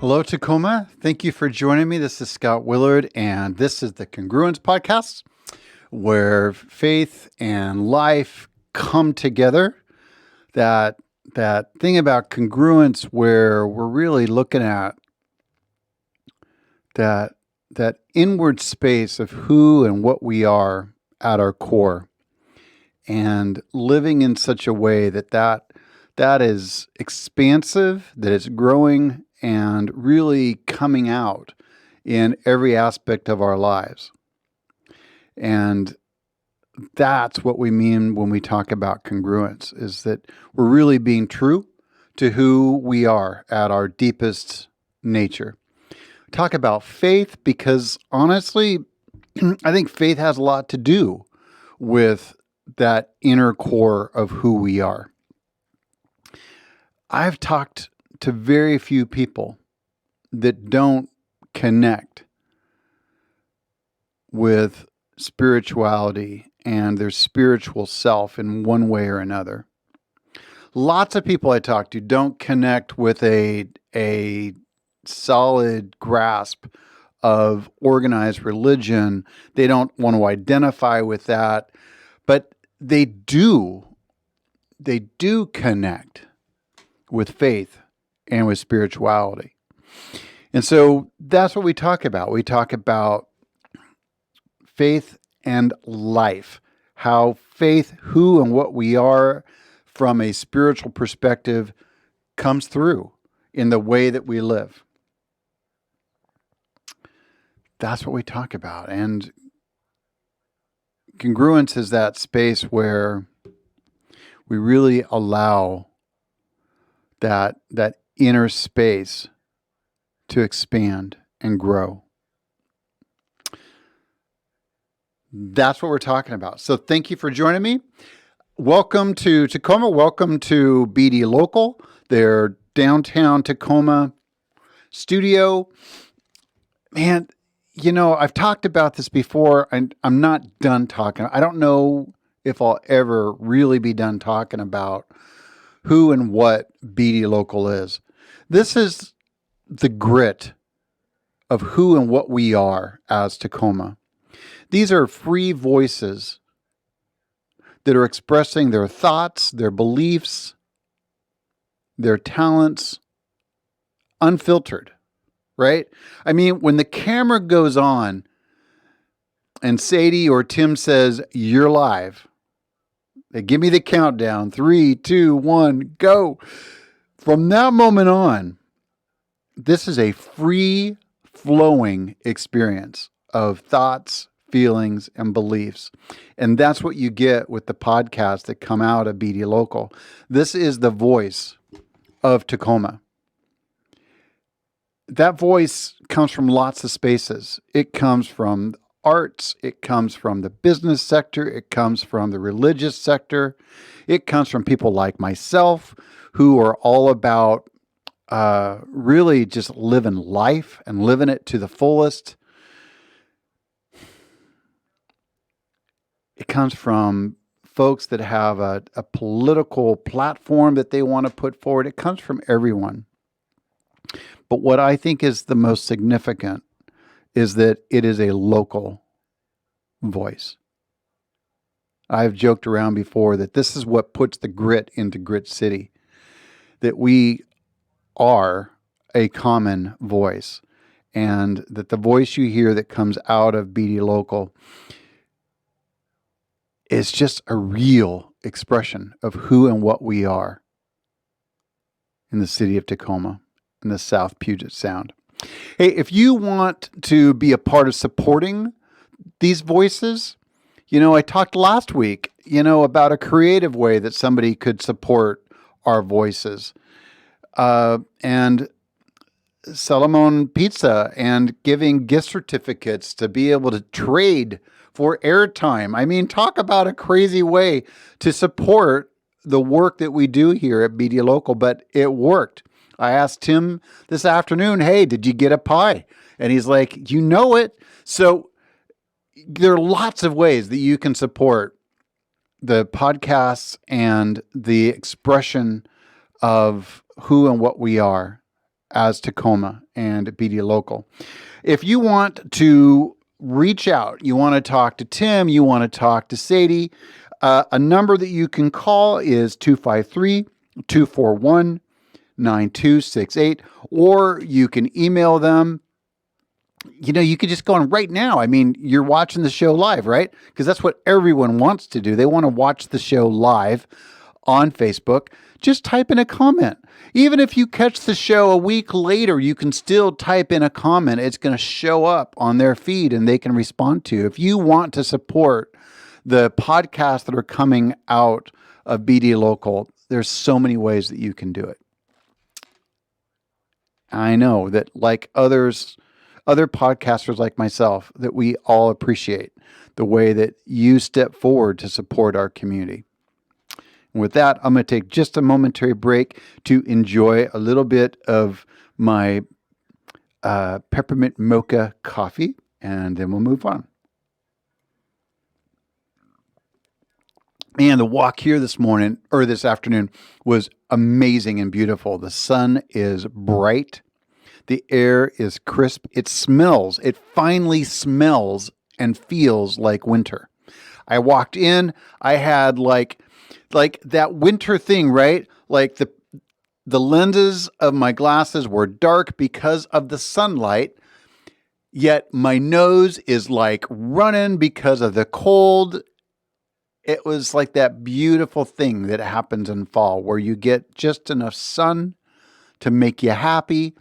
Hello, Tacoma. Thank you for joining me. This is Scott Willard, and this is the Congruence podcast, where faith and life come together. That thing about congruence, where we're really looking at that inward space of who and what we are at our core, and living in such a way that is expansive, that it's growing and really coming out in every aspect of our lives. And that's what we mean when we talk about congruence, is that we're really being true to who we are at our deepest nature. Talk about faith because honestly, I think faith has a lot to do with that inner core of who we are. I've talked to very few people that don't connect with spirituality and their spiritual self in one way or another. Lots of people I talk to don't connect with a solid grasp of organized religion. They don't want to identify with that, but they do connect with faith and with spirituality. And so that's what we talk about. We talk about faith and life, how faith, who and what we are from a spiritual perspective, comes through in the way that we live. That's what we talk about. And congruence is that space where we really allow that inner space to expand and grow. That's what we're talking about. So thank you for joining me. Welcome to Tacoma. Welcome to BD Local, their downtown Tacoma studio. Man, I've talked about this before, and I'm not done talking. I don't know if I'll ever really be done talking about who and what BD Local is. This is the grit of who and what we are as Tacoma. These are free voices that are expressing their thoughts, their beliefs, their talents, unfiltered, right? I mean, when the camera goes on and Sadie or Tim says, "You're live," they give me the countdown, 3, 2, 1, go. From that moment on, this is a free flowing experience of thoughts, feelings, and beliefs. And that's what you get with the podcasts that come out of BD Local. This is the voice of Tacoma. That voice comes from lots of spaces. It comes from arts, it comes from the business sector, it comes from the religious sector, it comes from people like myself who are all about really just living life and living it to the fullest. It comes from folks that have a political platform that they want to put forward. It comes from everyone. But what I think is the most significant is that it is a local voice. I've joked around before that this is what puts the grit into Grit City, that we are a common voice, and that the voice you hear that comes out of BD Local is just a real expression of who and what we are in the city of Tacoma, in the South Puget Sound. Hey, if you want to be a part of supporting these voices, I talked last week, about a creative way that somebody could support our voices. And Salomon Pizza and giving gift certificates to be able to trade for airtime. I mean, talk about a crazy way to support the work that we do here at BD Local, but it worked. I asked Tim this afternoon, "Hey, did you get a pie?" And he's like, "You know it." So there are lots of ways that you can support the podcasts and the expression of who and what we are as Tacoma and BD Local. If you want to reach out, you want to talk to Tim, you want to talk to Sadie, a number that you can call is 253-241-9268, or you can email them. You could just go on right now. I mean, you're watching the show live, right? Because that's what everyone wants to do. They want to watch the show live on Facebook. Just type in a comment. Even if you catch the show a week later, you can still type in a comment. It's going to show up on their feed and they can respond to you. If you want to support the podcasts that are coming out of BD Local, there's so many ways that you can do it. I know that, like other podcasters like myself, that we all appreciate the way that you step forward to support our community. And with that, I'm going to take just a momentary break to enjoy a little bit of my peppermint mocha coffee, and then we'll move on. And the walk here this afternoon was amazing and beautiful. The sun is bright. The air is crisp. It finally smells and feels like winter. I walked in, I had like that winter thing, right? Like the lenses of my glasses were dark because of the sunlight, yet my nose is like running because of the cold. It was like that beautiful thing that happens in fall where you get just enough sun to make you happy,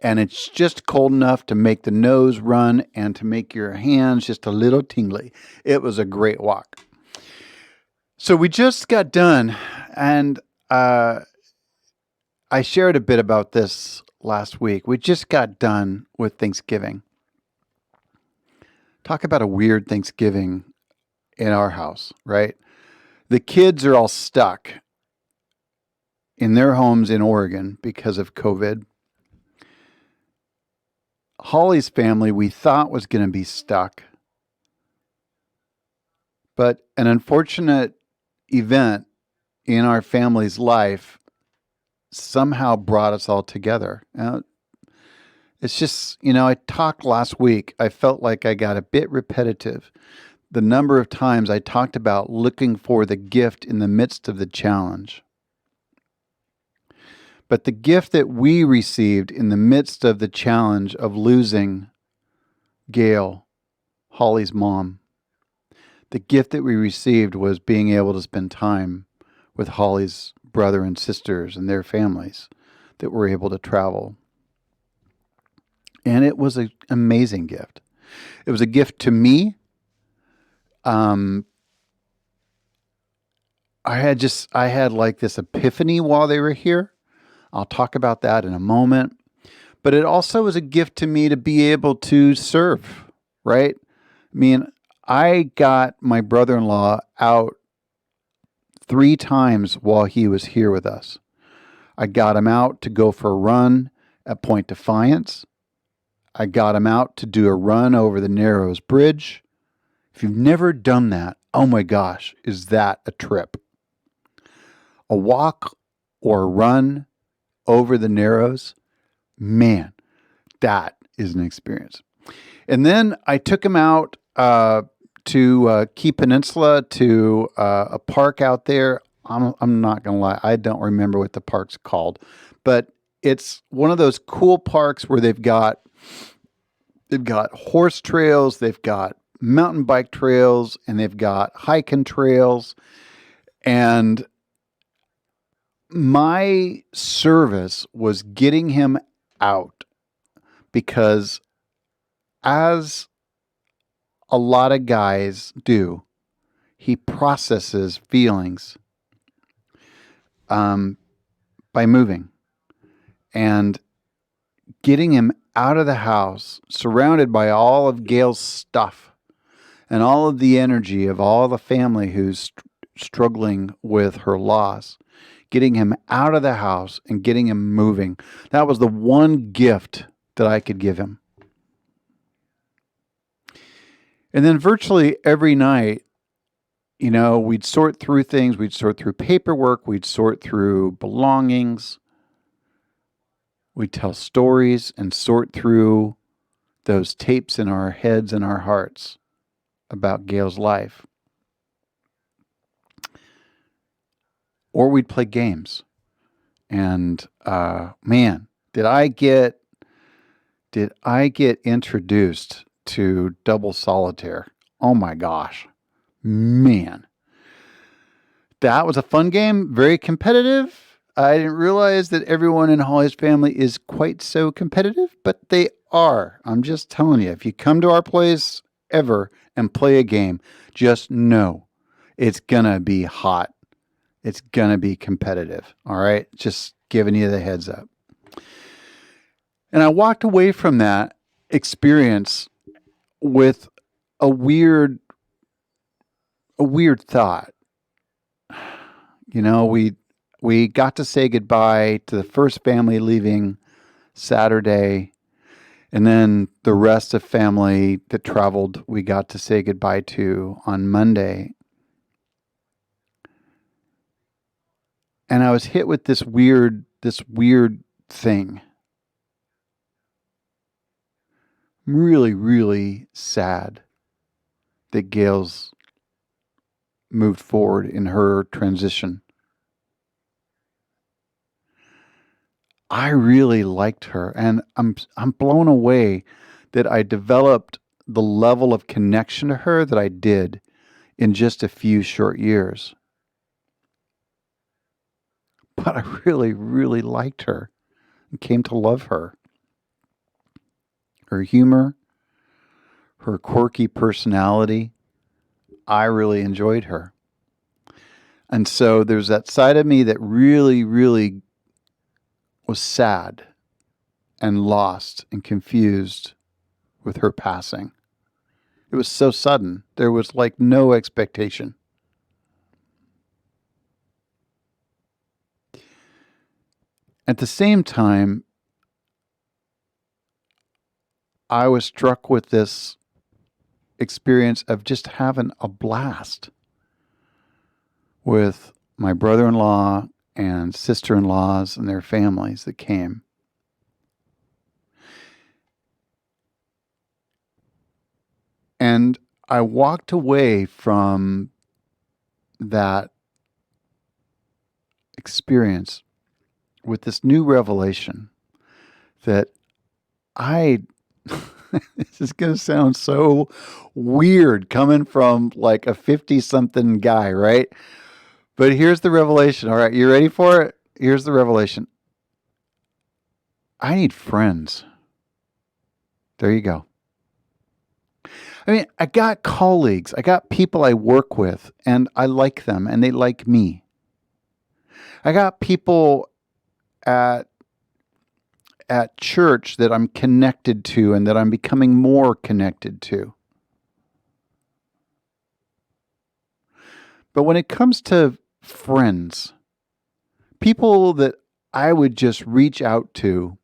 and it's just cold enough to make the nose run and to make your hands just a little tingly. It was a great walk. So we just got done, and I shared a bit about this last week. We just got done with Thanksgiving. Talk about a weird Thanksgiving in our house, right? The kids are all stuck in their homes in Oregon because of COVID. Holly's family, we thought, was going to be stuck. But an unfortunate event in our family's life somehow brought us all together. It's just, I talked last week. I felt like I got a bit repetitive. The number of times I talked about looking for the gift in the midst of the challenge. But the gift that we received in the midst of the challenge of losing Gail, Holly's mom, the gift that we received was being able to spend time with Holly's brother and sisters and their families that were able to travel. And it was an amazing gift. It was a gift to me. I had like this epiphany while they were here. I'll talk about that in a moment. But it also was a gift to me to be able to serve, right? I mean, I got my brother-in-law out 3 times while he was here with us. I got him out to go for a run at Point Defiance. I got him out to do a run over the Narrows Bridge. If you've never done that, oh my gosh, is that a trip? A walk or a run over the Narrows, man, that is an experience. And then I took him out to Key Peninsula to a park out there. I'm not going to lie, I don't remember what the park's called, but it's one of those cool parks where they've got horse trails, they've got mountain bike trails, and they've got hiking trails. And my service was getting him out because, as a lot of guys do, he processes feelings by moving. And getting him out of the house, surrounded by all of Gail's stuff and all of the energy of all the family who's struggling with her loss, getting him out of the house and getting him moving. That was the one gift that I could give him. And then virtually every night, we'd sort through things. We'd sort through paperwork. We'd sort through belongings. We tell stories and sort through those tapes in our heads and our hearts about Gail's life. Or we'd play games. And man, did I get introduced to double solitaire? Oh my gosh. Man. That was a fun game, very competitive. I didn't realize that everyone in Holly's family is quite so competitive, but they are. I'm just telling you, if you come to our place ever and play a game, just know it's going to be hot. It's going to be competitive. All right. Just giving you the heads up. And I walked away from that experience with a weird thought. You know, we got to say goodbye to the first family leaving Saturday, and then the rest of family that traveled we got to say goodbye to on Monday. And I was hit with this weird thing. I'm really, really sad that Gail's moved forward in her transition. I really liked her, and I'm blown away that I developed the level of connection to her that I did in just a few short years. But I really, really liked her and came to love her. Her humor, her quirky personality, I really enjoyed her. And so there's that side of me that really, really was sad and lost and confused with her passing. It was so sudden. There was like no expectation. At the same time, I was struck with this experience of just having a blast with my brother-in-law and sister-in-laws and their families that came. And I walked away from that experience with this new revelation that this is going to sound so weird coming from like a 50-something guy, right? But here's the revelation. All right, you ready for it? Here's the revelation. I need friends. There you go. I mean, I got colleagues, I got people I work with, and I like them, and they like me. I got people at church that I'm connected to and that I'm becoming more connected to. But when it comes to friends, people that I would just reach out to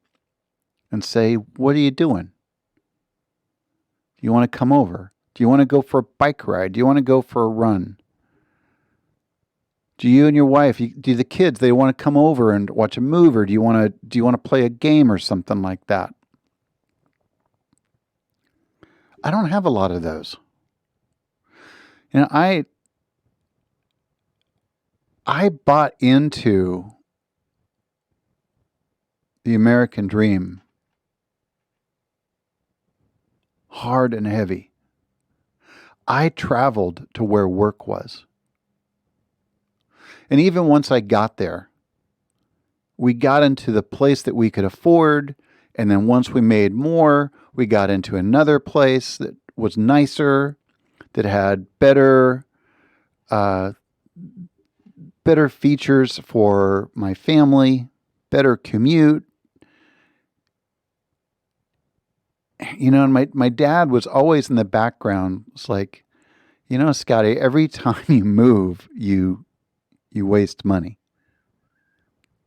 and say, what are you doing? Do you want to come over? Do you want to go for a bike ride? Do you want to go for a run? Do you and your wife, do the kids, they want to come over and watch a movie, or do you want to play a game or something like that? I don't have a lot of those. You know, I bought into the American dream hard and heavy. I traveled to where work was. And even once I got there, we got into the place that we could afford. And then once we made more, we got into another place that was nicer, that had better features for my family, better commute. You know, and my dad was always in the background. It's like, you know, Scotty, every time you move, you waste money.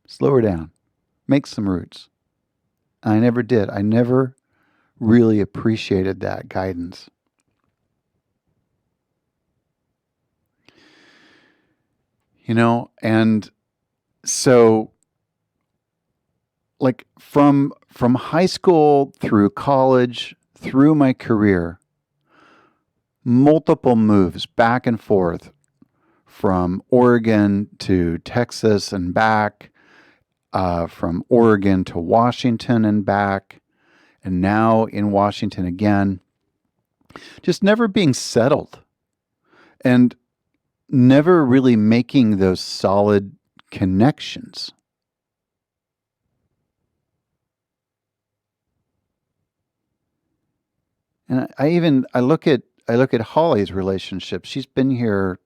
Slow her down. Make some roots. I never did. I never really appreciated that guidance. You know, and so like from high school through college, through my career, multiple moves back and forth from Oregon to Texas and back, from Oregon to Washington and back, and now in Washington again. Just never being settled and never really making those solid connections. And I look at Holly's relationship. She's been here,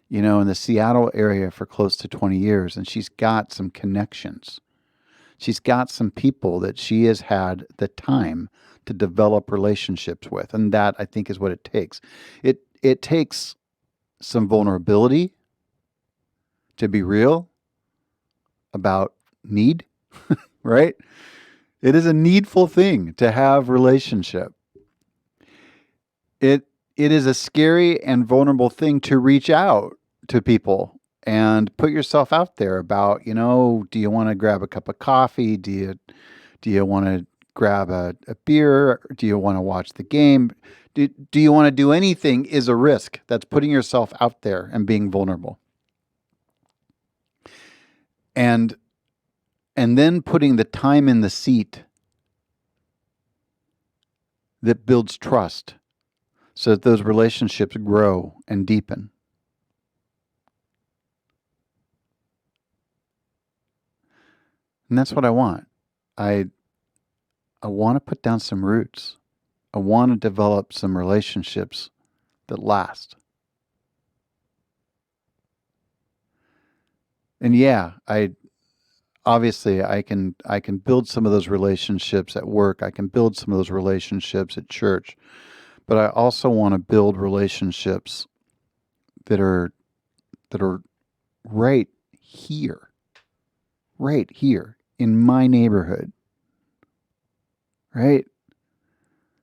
in the Seattle area for close to 20 years, and she's got some connections. She's got some people that she has had the time to develop relationships with, and that, I think, is what it takes. It takes some vulnerability to be real about need, right? It is a needful thing to have relationship. It is a scary and vulnerable thing to reach out to people and put yourself out there about, do you want to grab a cup of coffee? Do you want to grab a beer? Do you want to watch the game? Do you want to do anything is a risk. That's putting yourself out there and being vulnerable. And then putting the time in the seat that builds trust so that those relationships grow and deepen. And that's what I want. I want to put down some roots. I want to develop some relationships that last. And yeah, obviously I can build some of those relationships at work. I can build some of those relationships at church. But I also want to build relationships that are right here in my neighborhood, right?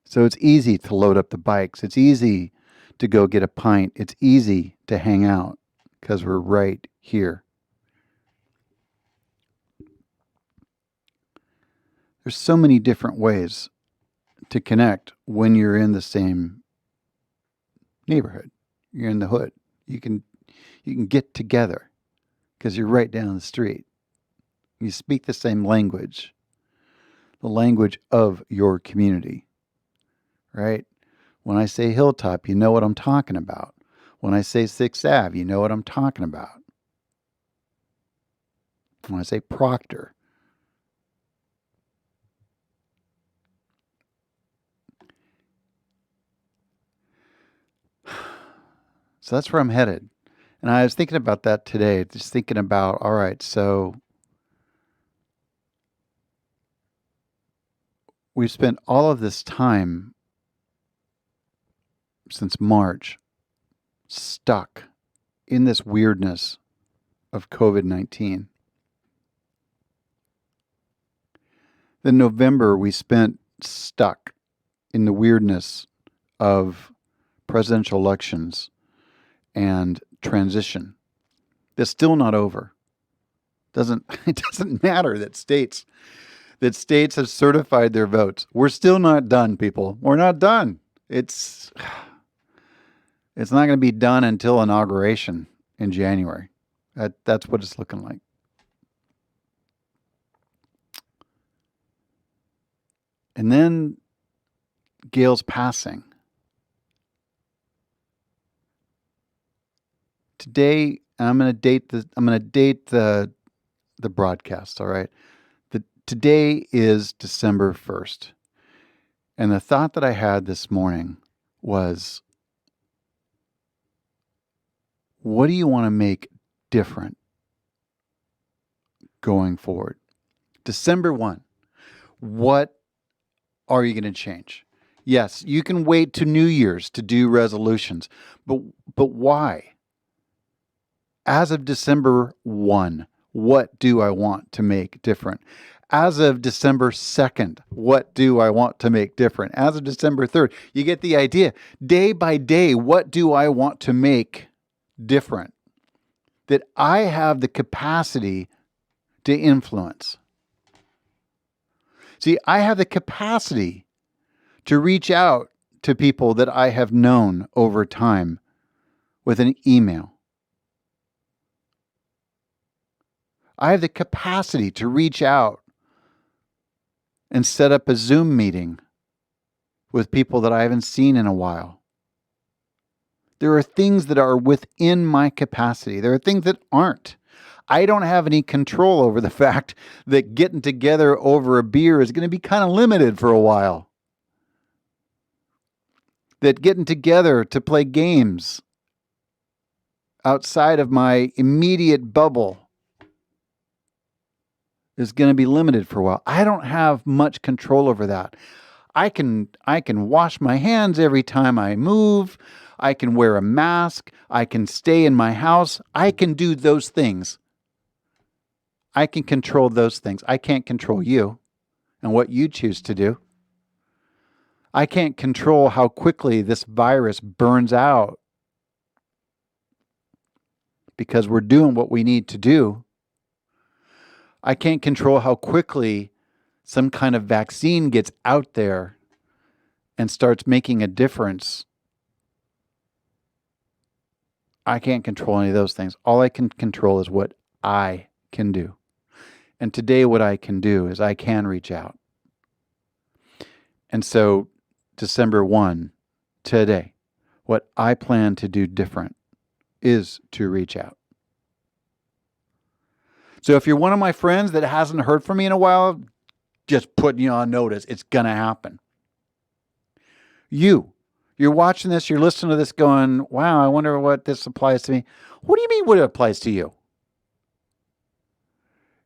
So it's easy to load up the bikes. It's easy to go get a pint. It's easy to hang out because we're right here. There's so many different ways to connect when you're in the same neighborhood. You're in the hood. You can get together because you're right down the street. You speak the same language, the language of your community, right? When I say Hilltop, you know what I'm talking about. When I say 6th Ave, you know what I'm talking about. When I say Proctor, so that's where I'm headed. And I was thinking about that today, just thinking about, all right, so we've spent all of this time since March stuck in this weirdness of COVID-19. Then November, we spent stuck in the weirdness of presidential elections and transition. That's still not over. It doesn't matter that states have certified their votes. We're still not done, people. We're not done. It's not going to be done until inauguration in January. That's what it's looking like. And then Gail's passing. Today, I'm going to date the broadcast, all right? Today is December 1st. And the thought that I had this morning was, what do you want to make different going forward? December 1. What are you going to change? Yes, you can wait to New Year's to do resolutions, but why? As of December 1, what do I want to make different? As of December 2nd, what do I want to make different? As of December 3rd, you get the idea. Day by day, what do I want to make different? That I have the capacity to influence. See, I have the capacity to reach out to people that I have known over time with an email. I have the capacity to reach out and set up a Zoom meeting with people that I haven't seen in a while. There are things that are within my capacity. There are things that aren't. I don't have any control over the fact that getting together over a beer is going to be kind of limited for a while. That getting together to play games outside of my immediate bubble is going to be limited for a while. I don't have much control over that. I can wash my hands every time I move. I can wear a mask. I can stay in my house. I can do those things. I can control those things. I can't control you and what you choose to do. I can't control how quickly this virus burns out because we're doing what we need to do. I can't control how quickly some kind of vaccine gets out there and starts making a difference. I can't control any of those things. All I can control is what I can do. And today what I can do is I can reach out. And so December 1, today, what I plan to do different is to reach out. So if you're one of my friends that hasn't heard from me in a while, just putting you on notice, it's going to happen. You're watching this, you're listening to this going, wow, I wonder what this applies to me. What do you mean what it applies to you?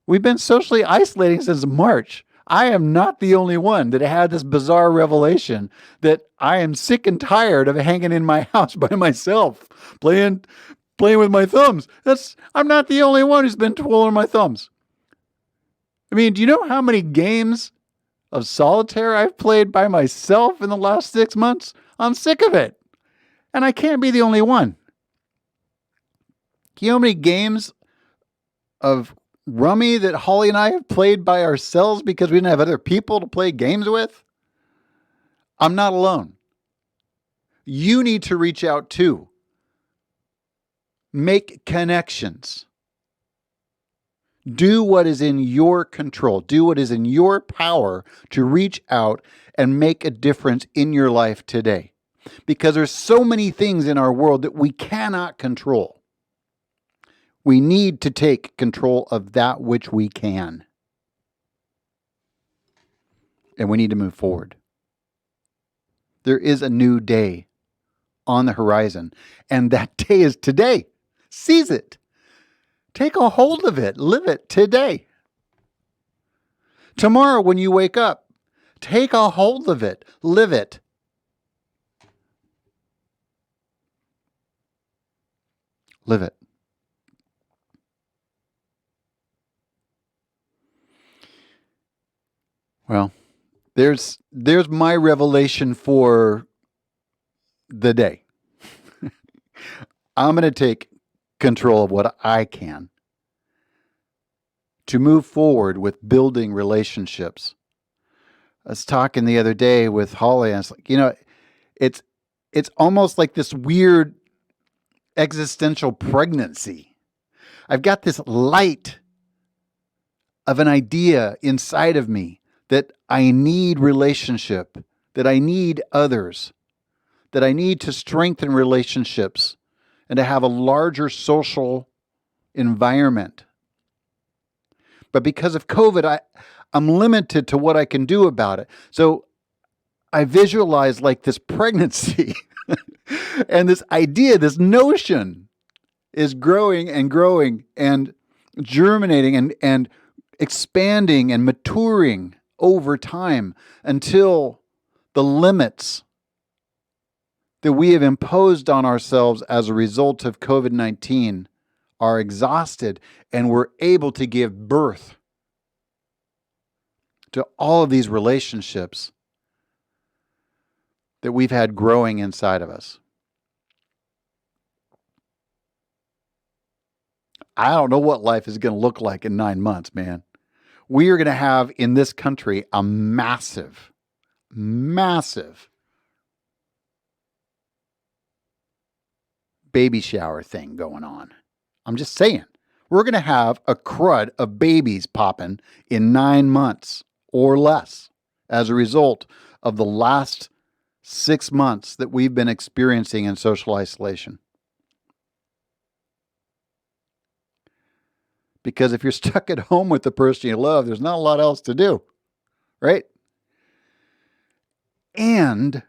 We've been socially isolating since March. I am not the only one that had this bizarre revelation that I am sick and tired of hanging in my house by myself, playing with my thumbs. I'm not the only one who's been twirling my thumbs. I mean, do you know how many games of solitaire I've played by myself in the last 6 months? I'm sick of it. And I can't be the only one. Do you know how many games of rummy that Holly and I have played by ourselves because we didn't have other people to play games with? I'm not alone. You need to reach out too. Make connections. Do what is in your control. Do what is in your power to reach out and make a difference in your life today. Because there's so many things in our world that we cannot control. We need to take control of that which we can. And we need to move forward. There is a new day on the horizon, and that day is today. Seize it. Take a hold of it. Live it today. Tomorrow when you wake up, take a hold of it. Live it. Live it. Well, there's my revelation for the day. I'm going to take control of what I can to move forward with building relationships. I was talking the other day with Holly, and I was like, it's almost like this weird existential pregnancy. I've got this light of an idea inside of me that I need relationship, that I need others, that I need to strengthen relationships and to have a larger social environment. But because of COVID, I'm limited to what I can do about it. So I visualize like this pregnancy and this idea, this notion is growing and growing and germinating and expanding and maturing over time until the limits that we have imposed on ourselves as a result of COVID-19 are exhausted, and we're able to give birth to all of these relationships that we've had growing inside of us. I don't know what life is going to look like in 9 months, man. We are going to have in this country a massive, massive baby shower thing going on. I'm just saying. We're going to have a crud of babies popping in 9 months or less as a result of the last 6 months that we've been experiencing in social isolation. Because if you're stuck at home with the person you love, there's not a lot else to do, right? And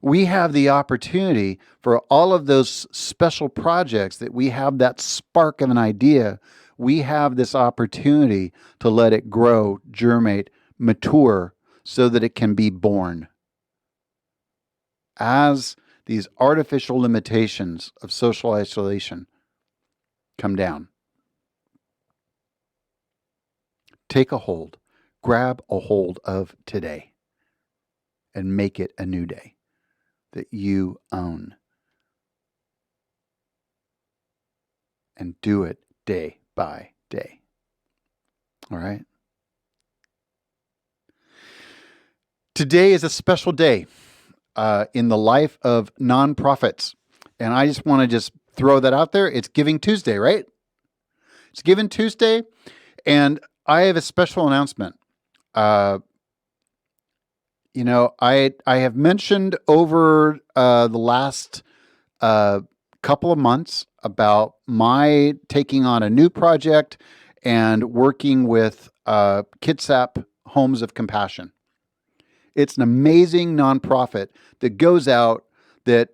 we have the opportunity for all of those special projects that we have that spark of an idea. We have this opportunity to let it grow, germinate, mature so that it can be born. As these artificial limitations of social isolation come down, take a hold, grab a hold of today and make it a new day that you own. And do it day by day. All right? Today is a special day in the life of nonprofits. And I just want to throw that out there. It's Giving Tuesday, right? It's Giving Tuesday. And I have a special announcement. I have mentioned over the last couple of months about my taking on a new project and working with Kitsap Homes of Compassion. It's an amazing nonprofit that goes out that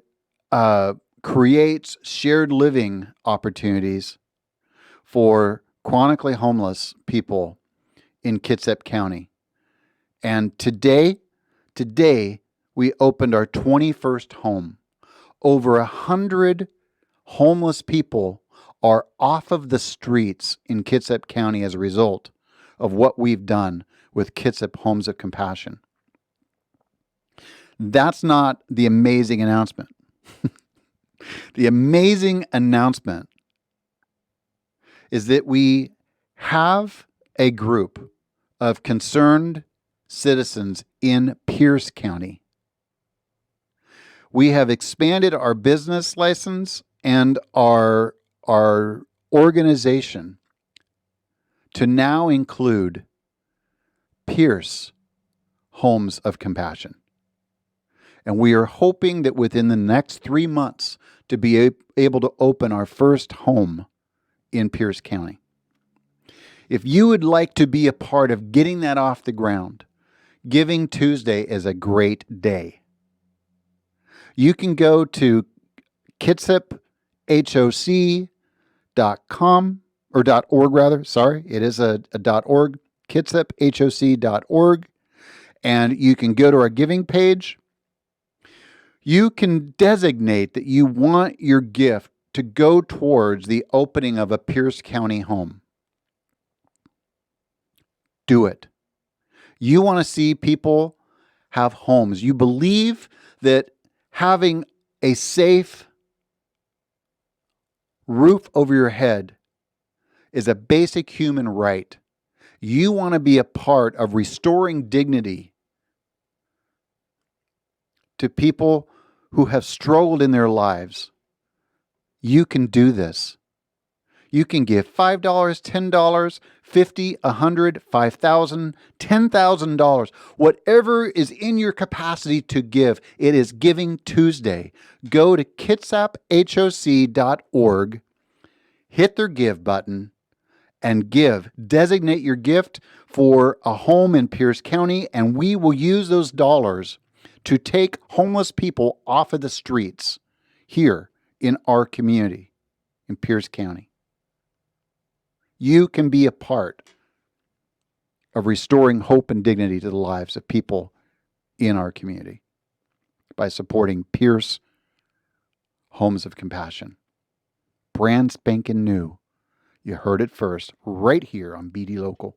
creates shared living opportunities for chronically homeless people in Kitsap County. And today we opened our 21st home. Over 100 homeless people are off of the streets in Kitsap County as a result of what we've done with Kitsap Homes of Compassion. That's not the amazing announcement. The amazing announcement is that we have a group of concerned citizens in Pierce County. We have expanded our business license and our organization to now include Pierce Homes of Compassion. And we are hoping that within the next 3 months to be able to open our first home in Pierce County. If you would like to be a part of getting that off the ground, Giving Tuesday is a great day. You can go to kitsaphoc.com or .org rather. Sorry, it is a .org, kitsaphoc.org, and you can go to our giving page. You can designate that you want your gift to go towards the opening of a Pierce County home. Do it. You want to see people have homes. You believe that having a safe roof over your head is a basic human right. You want to be a part of restoring dignity to people who have struggled in their lives. You can do this. You can give $5, $10, $50, $100, $5,000, $10,000, whatever is in your capacity to give. It is Giving Tuesday. Go to kitsaphoc.org, hit their give button, and give. Designate your gift for a home in Pierce County, and we will use those dollars to take homeless people off of the streets here in our community in Pierce County. You can be a part of restoring hope and dignity to the lives of people in our community by supporting Pierce Homes of Compassion. Brand spanking new. You heard it first, right here on BD Local.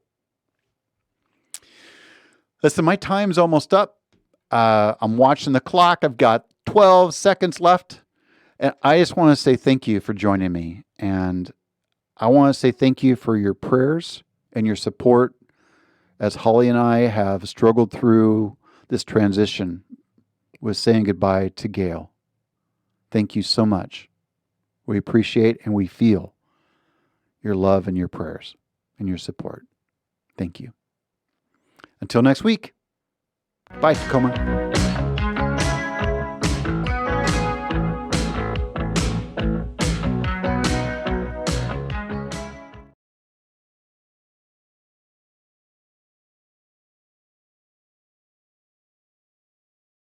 Listen, my time's almost up. I'm watching the clock. I've got 12 seconds left. And I just want to say thank you for joining me. And I want to say thank you for your prayers and your support as Holly and I have struggled through this transition with saying goodbye to Gail. Thank you so much. We appreciate and we feel your love and your prayers and your support. Thank you. Until next week. Bye, Tacoma.